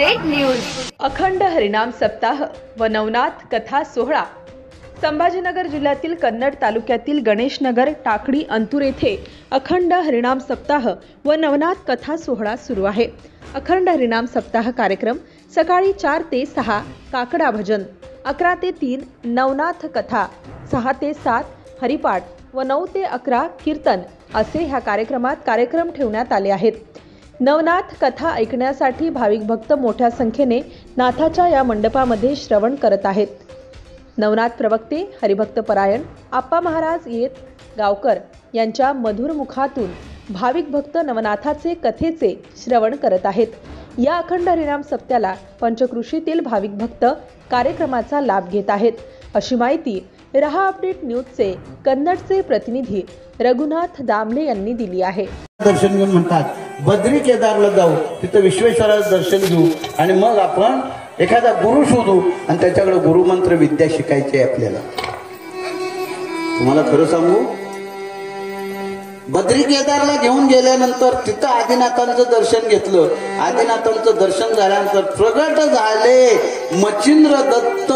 Update news. अखंड हरिनाम सप्ताह व नवनाथ कथा सोहळा संभाजीनगर जिल्ह्यातील कन्नड तालुक्यातील गणेशनगर टाकडी अंतूर येथे अखंड हरिनाम सप्ताह व नवनाथ कथा सोहळा सुरू आहे। अखंड हरिनाम सप्ताह कार्यक्रम सकाळी 4 ते 6 काकडा भजन, 11 ते 3 नवनाथ कथा, 6 ते 7 हरिपाठ व 9 ते 11 कीर्तन असे ह्या कार्यक्रमात कार्यक्रम ठेवण्यात आले आहेत। नवनाथ कथा ऐकण्यासाठी भाविक भक्त मोठ्या संख्येने नाथाच्या या मंडपामध्ये श्रवण करत आहेत। नवनाथ प्रवक्ते हरिभक्त परायण आप्पा महाराज येत गावकर यांच्या मधुर मुखातून भाविक भक्त नवनाथाचे कथेचे श्रवण करत आहेत। या अखंड हरिनाम सप्त्याला पंचक्रोशीतील भाविक भक्त कार्यक्रमाचा लाभ घेत आहेत, अशी माहिती रहा अपडेट न्यूजचे कन्नडचे प्रतिनिधी रघुनाथ दामले यांनी दिली आहे। दर्शन घेऊन म्हणतात बद्री केदारला जाऊ, तिथे विश्वेश्वराचं दर्शन घेऊ आणि मग आपण एखादा गुरु शोधू आणि त्याच्याकडे गुरुमंत्र विद्या शिकायची आहे आपल्याला। तुम्हाला खरं सांगू, बद्री केदारला घेऊन गेल्यानंतर तिथं आदिनाथांचं दर्शन घेतलं। आदिनाथांचं दर्शन झाल्यानंतर प्रगट झाले मच्छिंद्र दत्त।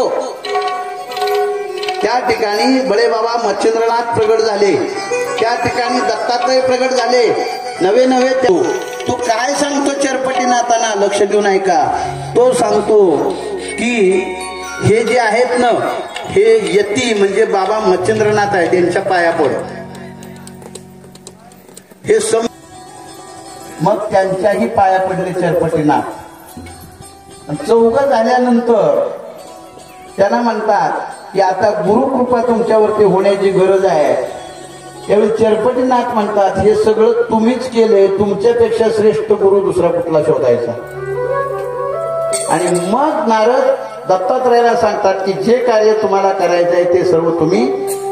त्या ठिकाणी बळे बाबा मच्छिंद्रनाथ प्रगट झाले, त्या ठिकाणी दत्तात्रय प्रगट झाले। नवे नवे तू काय सांगतो चरपटीनाथांना, लक्ष देऊन ऐका। तो सांगतो की हे जे आहेत ना, हे यती म्हणजे बाबा मच्छिंद्रनाथ आहे, त्यांच्या पाया पड। हे मग त्यांच्याही पाया पडले चरपटीनाथ। चौघ झाल्यानंतर त्यांना म्हणतात की आता गुरुकृपा तुमच्यावरती होण्याची गरज आहे। त्यावेळी चरपटीनाथ म्हणतात हे सगळं तुम्हीच केले, तुमच्यापेक्षा श्रेष्ठ गुरु दुसरा कुठला शोधायचा। आणि मग नारद दत्तात्रयाला सांगतात की जे कार्य तुम्हाला करायचं आहे ते सर्व तुम्ही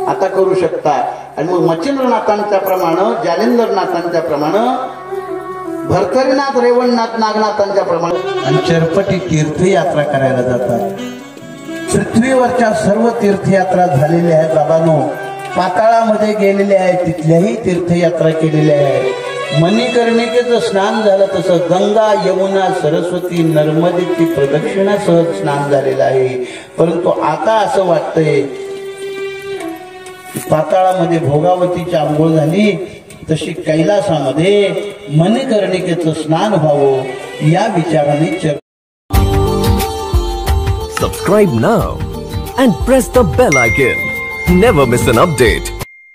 आता करू शकता। आणि मग मच्छिंद्रनाथांच्या प्रमाणे, जालिंदरनाथांच्या प्रमाणे, भर्तरीनाथ, रेवणनाथ, नागनाथांच्या प्रमाणे आणि चरपटी तीर्थयात्रा करायला जातात। पृथ्वीवरच्या सर्व तीर्थयात्रा झालेल्या आहेत बाबांनो, पाताळामध्ये गेलेले आहेत, तिथल्याही तीर्थयात्रा केलेल्या आहेत। मणिकर्णिकेचं स्नान झालं तसं गंगा, यमुना, सरस्वती, नर्मदेची प्रदक्षिणा सहज स्नान झालेलं आहे। परंतु आता असं वाटतंय पाताळामध्ये भोगावतीची आंघोळ झाली तशी कैलासामध्ये मणिकर्णिकेचं स्नान व्हावं या विचाराने Subscribe now and press the bell icon. Never miss an update.